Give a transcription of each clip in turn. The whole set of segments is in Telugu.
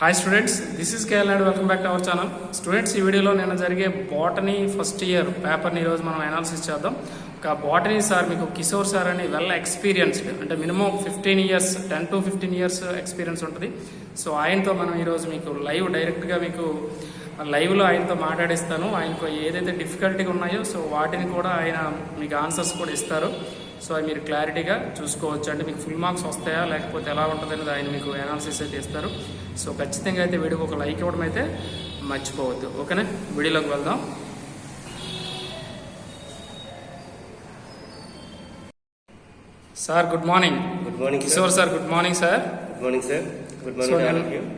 Hi students, this is KL Naidu. Welcome back to our channel. Students, ఈ వీడియోలో నేను జరిగే బాటనీ ఫస్ట్ ఇయర్ పేపర్ని ఈరోజు మనం అనాలిసిస్ చేద్దాం. ఒక బాటనీ సార్ మీకు కిషోర్ సార్ అని వెల్ ఎక్స్పీరియన్స్డ్, అంటే మినిమం 10 to 15 years ఎక్స్పీరియన్స్ ఉంటుంది. సో ఆయనతో మనం ఈరోజు మీకు డైరెక్ట్గా మీకు లైవ్లో ఆయనతో మాట్లాడిస్తాను. ఆయనకు ఏదైతే డిఫికల్టీగా ఉన్నాయో సో వాటిని కూడా ఆయన మీకు ఆన్సర్స్ కూడా ఇస్తారు. సో అవి మీరు క్లారిటీగా చూసుకోవచ్చు. అంటే మీకు ఫుల్ మార్క్స్ వస్తాయా లేకపోతే ఎలా ఉంటుంది అనేది ఆయన మీకు అనాలిసిస్ అయితే ఇస్తారు. సో ఖచ్చితంగా అయితే వీడియోకి ఒక లైక్ ఇవ్వడం అయితే మర్చిపోవద్దు. ఓకేనా, వీడియోలోకి వెళ్దాం. Sir good morning. Good morning Kishore sir. Good morning sir. Good morning sir. Good morning.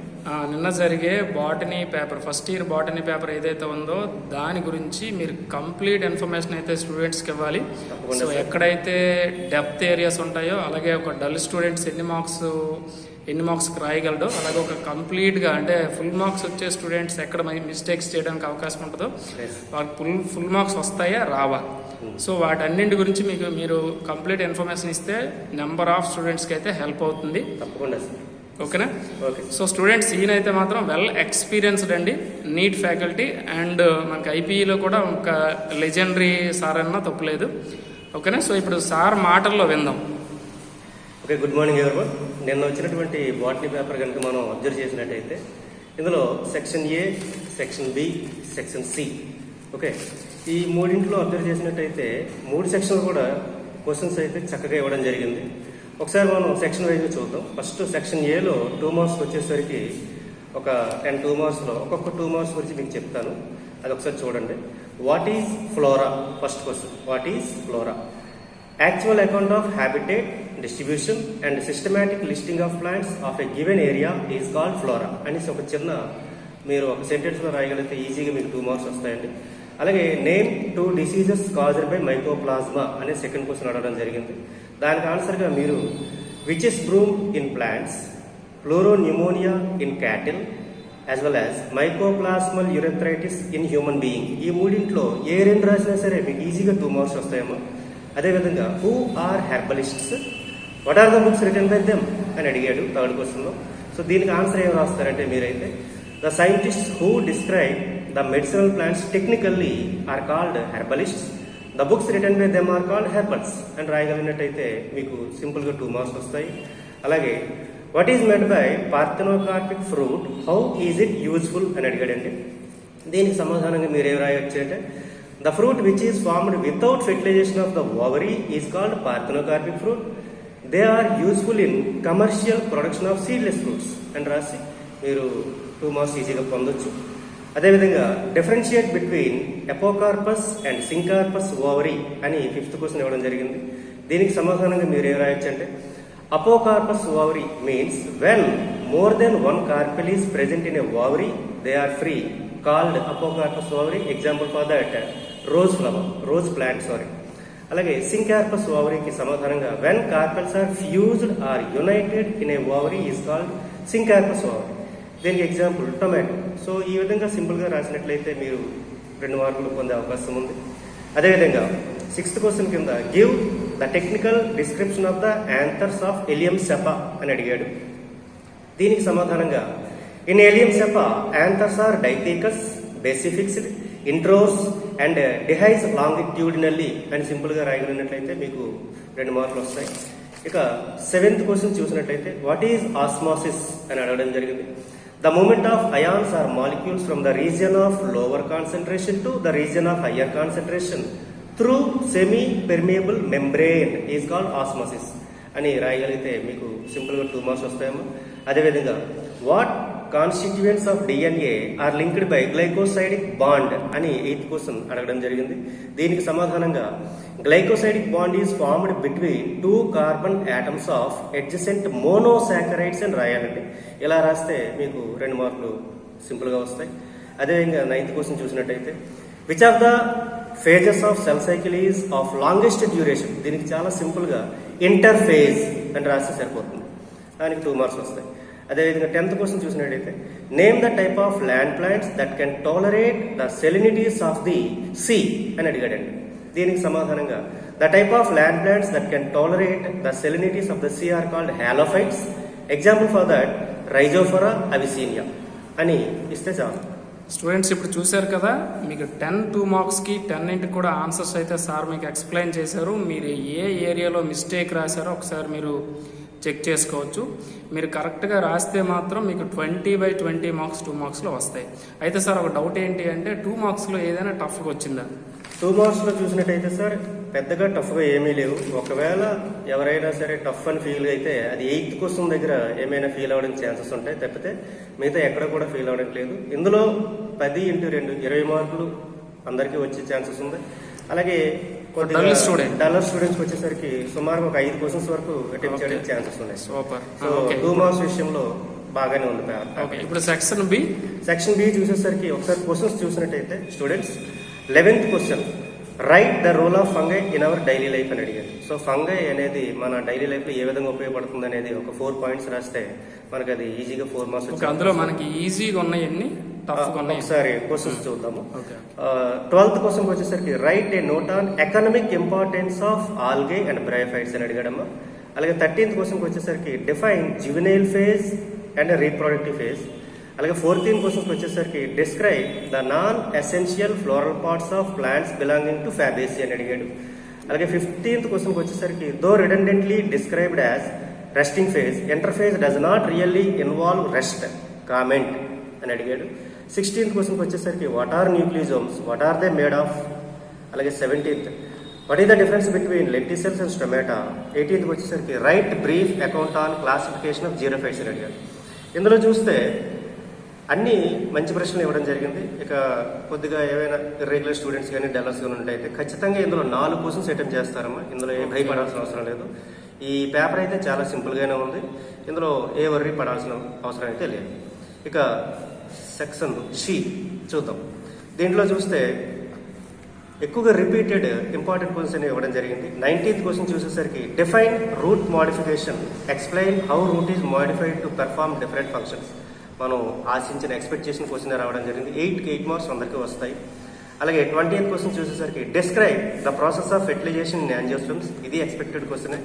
నిన్న జరిగే botany paper, first year botany paper ఏదైతే ఉందో దాని గురించి మీరు కంప్లీట్ ఇన్ఫర్మేషన్ అయితే స్టూడెంట్స్కి ఇవ్వాలి. సో ఎక్కడైతే డెప్త్ ఏరియాస్ ఉంటాయో, అలాగే ఒక డల్ స్టూడెంట్స్ ఎన్ని మార్క్స్కి రాయగలడో, అలాగే ఒక కంప్లీట్గా అంటే ఫుల్ మార్క్స్ వచ్చే స్టూడెంట్స్ ఎక్కడ మిస్టేక్స్ చేయడానికి అవకాశం ఉంటుందో వాళ్ళకి ఫుల్ మార్క్స్ వస్తాయా రావా, సో వాటన్నింటి గురించి మీరు కంప్లీట్ ఇన్ఫర్మేషన్ ఇస్తే నెంబర్ ఆఫ్ స్టూడెంట్స్కి అయితే హెల్ప్ అవుతుంది. తప్పకుండా. ఓకేనా? ఓకే. సో స్టూడెంట్స్, ఈయనైతే మాత్రం వెల్ ఎక్స్పీరియన్స్డ్ అండి, నీట్ ఫ్యాకల్టీ, అండ్ మనకి ఐపీఈలో కూడా ఒక లెజెండరీ సార్ అన్నా తప్పులేదు. ఓకేనా? సో ఇప్పుడు సార్ మాటల్లో విందాం. Okay, good morning everyone. నిన్న వచ్చినటువంటి బాటనీ పేపర్ కనుక మనం అబ్జర్వ్ చేసినట్టయితే ఇందులో section A, section B, section C, okay, ఈ మూడింట్లో అబ్జర్వ్ చేసినట్టయితే 3 సెక్షన్లు కూడా క్వశ్చన్స్ అయితే చక్కగా ఇవ్వడం జరిగింది. ఒకసారి మనం సెక్షన్ వైజ్గా చూద్దాం. ఫస్ట్ సెక్షన్ ఏలో 2 మార్క్స్ వచ్చేసరికి ఒక 10 2 మార్క్స్లో ఒక్కొక్క 2 మార్క్స్ గురించి మీకు చెప్తాను, అది ఒకసారి చూడండి. What is flora? First question, what is flora? Actual account of habitat, distribution and systematic listing of plants of a given area is called flora అనేసి ఒక చిన్న మీరు ఒక సెంటెన్స్లో రాయగలిగితే ఈజీగా మీకు 2 మార్క్స్ వస్తాయండి. అలాగే name 2 diseases caused by mycoplasma అనే సెకండ్ క్వశ్చన్ అడగడం జరిగింది. దానికి ఆన్సర్గా మీరు which is broom in plants, pleuropneumonia in cattle, as well as mycoplasmal urethritis in human being. ఈ మూడింట్లో ఏ 2 రాసినా సరే మీకు ఈజీగా 2 మార్క్స్ వస్తాయేమో. అదేవిధంగా who are herbalists, what are the books written by them అని అడిగాడు థర్డ్ క్వశ్చన్లో. సో దీనికి ఆన్సర్ ఏం రాస్తారంటే మీరైతే the scientists who describe the medicinal plants technically are called herbalists, the books written by them are called herbals అని రాయగలిగినట్టయితే మీకు సింపుల్గా 2 మార్క్స్ వస్తాయి. అలాగే what is made by parthenocarpic fruit, how is it useful అని అడిగాడండి. దీనికి సమాధానంగా మీరు ఏం రాయొచ్చు అంటే the fruit which is formed without fertilization of the ovary is called parthenocarpic fruit, they are useful in commercial production of seedless fruits అని రాసి మీరు 2 మార్క్స్ ఈజీగా పొందొచ్చు. అదేవిధంగా differentiate between apocarpous and syncarpous ovary అని 5th క్వశ్చన్ ఇవ్వడం జరిగింది. దీనికి సమాధానంగా మీరు ఏం రాయొచ్చు అంటే apocarpous ovary means when more than 1 carpel is present in a ovary they are free called apocarpous ovary. Example for that rose plant. అలాగే సింకార్పస్ ఓవరీకి సమాధానంగా when carpels are fused or united in a ovary is called syncarpous ovary. దీనికి ఎగ్జాంపుల్ టొమాటో. సో ఈ విధంగా సింపుల్గా రాసినట్లయితే మీరు 2 మార్కులు పొందే అవకాశం ఉంది. అదేవిధంగా 6th క్వశ్చన్ కింద give the technical description of the anthers of allium cepa అని అడిగాడు. దీనికి సమాధానంగా in allium cepa anthers are dithecous, basifixed, introrse and dehisce longitudinally అని సింపుల్గా రాయగలిగినట్లయితే మీకు 2 మార్కులు వస్తాయి. ఇక 7th క్వశ్చన్ చూసినట్లయితే వాట్ ఈజ్ ఆస్మాసిస్ అని అడగడం జరిగింది. The movement of ions or molecules from the region of lower concentration to the region of higher concentration through semi-permeable membrane is called osmosis అని రాయగలిగితే మీకు సింపుల్గా 2 మార్క్స్ వస్తాయేమో. అదేవిధంగా what constituents of DNA are linked by glycosidic bond అని 8th క్వశ్చన్ అడగడం జరిగింది. దీనికి సమాధానంగా glycosidic bond is formed between 2 carbon atoms of adjacent monosaccharides అని రాయాలండి. ఇలా రాస్తే మీకు 2 మార్కులు సింపుల్గా వస్తాయి. అదేవిధంగా 9th క్వశ్చన్ చూసినట్టయితే which of the phases of cell cycle is of longest duration. దీనికి చాలా సింపుల్గా ఇంటర్ఫేజ్ అని రాస్తే సరిపోతుంది, దానికి 2 మార్క్స్ వస్తాయి. అదేవిధంగా 10th క్వశ్చన్ చూసినట్టయితే name the type of land plants that can tolerate the salinities of the sea అని అడిగాడండి. దీనికి సమాధానంగా the type of land plants that can tolerate the salinities of the sea are called halophytes. Example for that rhizophora avicennia అని ఇస్తే చాలు. స్టూడెంట్స్ ఇప్పుడు చూశారు కదా, మీకు 2 మార్క్స్కి 10 కూడా ఆన్సర్స్ అయితే సార్ మీకు ఎక్స్ప్లెయిన్ చేశారు. మీరు ఏ ఏరియాలో మిస్టేక్ రాశారో ఒకసారి మీరు చెక్ చేసుకోవచ్చు. మీరు కరెక్ట్గా రాస్తే మాత్రం మీకు 20/20 మార్క్స్ 2 మార్క్స్లో వస్తాయి. అయితే సార్ ఒక డౌట్ ఏంటి అంటే 2 మార్క్స్లో ఏదైనా టఫ్గా వచ్చిందా? 2 మార్క్స్లో చూసినట్టయితే సార్ పెద్దగా టఫ్గా ఏమీ లేవు. ఒకవేళ ఎవరైనా సరే టఫ్ అని ఫీల్ అయితే అది 8th క్వశ్చన్ దగ్గర ఏమైనా ఫీల్ అవ్వడానికి ఛాన్సెస్ ఉంటాయి, తప్పితే మిగతా ఎక్కడ కూడా ఫీల్ అవ్వడానికి లేదు. ఇందులో 10x2 20 మార్కులు అందరికీ వచ్చే ఛాన్సెస్ ఉంది. అలాగే కొద్దిగా డల్లర్ స్టూడెంట్స్ వచ్చేసరికి సుమారు ఒక 5 క్వశ్చన్స్ వరకు అటెంప్ట్ చేయడానికి ఛాన్సెస్ ఉన్నాయి. సూపర్. సో 2 మార్క్స్ విషయంలో బాగానే ఉంది. ఇప్పుడు సెక్షన్ బి చూసేసరికి ఒకసారి క్వశ్చన్స్ చూసినట్టయితే students 11th question, write the role of fungi in our daily life అని అడిగారు. సో ఫంగై అనేది మన డైలీ లైఫ్లో ఏ విధంగా ఉపయోగపడుతుంది అనేది ఒక 4 పాయింట్స్ రాస్తే మనకి అది ఈజీగా 4 మార్క్స్. అందులో మనకి ఈజీగా ఉన్నాయన్ని ఒకసారి క్వశ్చన్స్ చూద్దాము. 12th క్వశ్చన్ వచ్చేసరికి write a note on economic importance of algae and bryophytes అని అడిగాడమ్మా. అలాగే 13th క్వశ్చన్కి వచ్చేసరికి define juvenile phase and reproductive phase. అలాగే 14th క్వశ్చన్కి వచ్చేసరికి describe the non essential floral parts of plants belonging to fabaceae అని అడిగాడు. అలాగే 15th క్వశ్చన్కి వచ్చేసరికి though redundantly described as resting phase interphase does not really involve rest comment అని అడిగాడు. 16th క్వశ్చన్కి వచ్చేసరికి what are nucleosomes, what are they made of. అలాగే 17th what is the difference between lenticels and stomata. 18th వచ్చేసరికి write brief account on classification of xerophytes అని అడిగాడు. ఇందులో చూస్తే అన్ని మంచి ప్రశ్నలు ఇవ్వడం జరిగింది. ఇక కొద్దిగా ఏవైనా ఇర్రెగ్యులర్ స్టూడెంట్స్ కానీ డల్లర్స్ కానీ ఉంటే ఖచ్చితంగా ఇందులో 4 క్వశ్చన్స్ అటెంప్ట్ చేస్తారమ్మా. ఇందులో ఏ భయపడాల్సిన అవసరం లేదు. ఈ పేపర్ అయితే చాలా సింపుల్గానే ఉంది. ఇందులో ఏ వర్రీ పడాల్సిన అవసరం అయితే లేదు. ఇక సెక్షన్ సి చూద్దాం. దీంట్లో చూస్తే ఎక్కువగా రిపీటెడ్ ఇంపార్టెంట్ క్వశ్చన్స్ ఇవ్వడం జరిగింది. 19th క్వశ్చన్ చూసేసరికి define root modification, explain how root is modified to perform different functions. మనం ఆశించిన ఎక్స్పెక్ట్ చేసిన క్వశ్చన్ రావడం జరిగింది. 8కి 8 మార్క్స్ అందరికీ వస్తాయి. అలాగే 20th క్వశ్చన్ చూసేసరికి describe the process of fertilization in angiosperms, ఇది ఎక్స్పెక్టెడ్ క్వశ్చనే.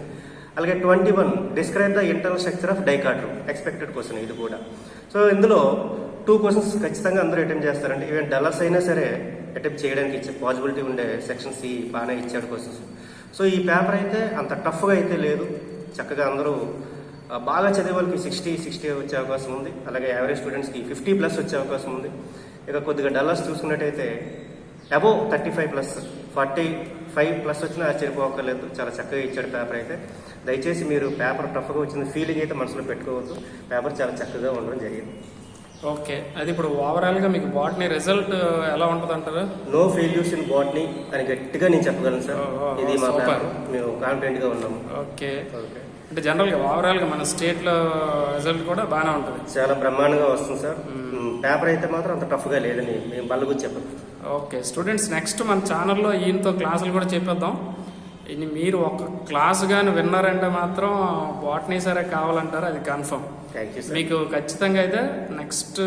అలాగే 21 describe the internal structure of dicot root, expected question ఇది కూడా. సో ఇందులో 2 క్వశ్చన్స్ ఖచ్చితంగా అందరూ అటెంప్ట్ చేస్తారండి. ఈవెన్ డల్లర్స్ అయినా సరే అటెంప్ట్ చేయడానికి ఇచ్చే పాసిబిలిటీ ఉండే సెక్షన్ సి బాగానే ఇచ్చాడు క్వశ్చన్స్. సో ఈ పేపర్ అయితే అంత టఫ్గా అయితే లేదు. చక్కగా అందరూ బాగా చదివే వాళ్ళకి 60 వచ్చే అవకాశం ఉంది. అలాగే యావరేజ్ స్టూడెంట్స్కి 50+ వచ్చే అవకాశం ఉంది. ఇక కొద్దిగా డల్లర్స్ చూసుకున్నట్టయితే అబోవ్ 35+, 45+ వచ్చినా ఆశ్చర్యపోవక్కర్లేదు. చాలా చక్కగా ఇచ్చాడు పేపర్ అయితే. దయచేసి మీరు పేపర్ టఫ్గా వచ్చింది ఫీలింగ్ అయితే మనసులో పెట్టుకోవద్దు. పేపర్ చాలా చక్కగా ఉండడం జరిగింది. ఓకే, అది ఇప్పుడు ఓవరాల్గా మీకు బాటనీ రిజల్ట్ ఎలా ఉంటుంది అంటారు? నో ఫెయిల్యూర్స్ ఇన్ బాటనీ అని గట్టిగా నేను చెప్పగలను సార్. ఇది మా పేపర్, మేము కాన్ఫిడెంట్గా ఉన్నాము. ఓకే, అంటే జనరల్గా ఓవరాల్గా మన స్టేట్లో రిజల్ట్ కూడా బాగానే ఉంటుంది, చాలా బ్రహ్మాండంగా వస్తుంది సార్. పేపర్ అయితే మాత్రం అంత టఫ్గా లేదని మేము బల్లగుచ్చి చెప్పాం. ఓకే స్టూడెంట్స్, నెక్స్ట్ మన ఛానల్లో ఈయనతో క్లాసులు కూడా చెప్పేద్దాం. ఇది మీరు ఒక క్లాస్ కానీ విన్నారంటే మాత్రం బాటనీ సరే కావాలంటారు, అది కన్ఫర్మ్. మీకు ఖచ్చితంగా అయితే నెక్స్ట్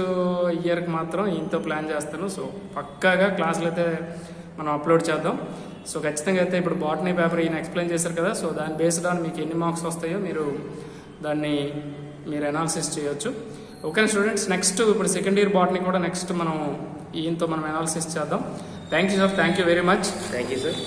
ఇయర్కి మాత్రం ఈయనతో ప్లాన్ చేస్తాను. సో పక్కాగా క్లాసులు అయితే మనం అప్లోడ్ చేద్దాం. సో ఖచ్చితంగా అయితే ఇప్పుడు బాటనీ పేపర్ ఈయన ఎక్స్ప్లెయిన్ చేశారు కదా, సో దాని బేస్డ్ ఆన్ మీకు ఎన్ని మార్క్స్ వస్తాయో దాన్ని మీరు అనాలిసిస్ చేయొచ్చు. ఓకే స్టూడెంట్స్, నెక్స్ట్ ఇప్పుడు సెకండ్ ఇయర్ బాటనీ కూడా నెక్స్ట్ మనం ఈయనతో మనం అనాలిసిస్ చేద్దాం. Thank you sir, thank you very much. Thank you sir.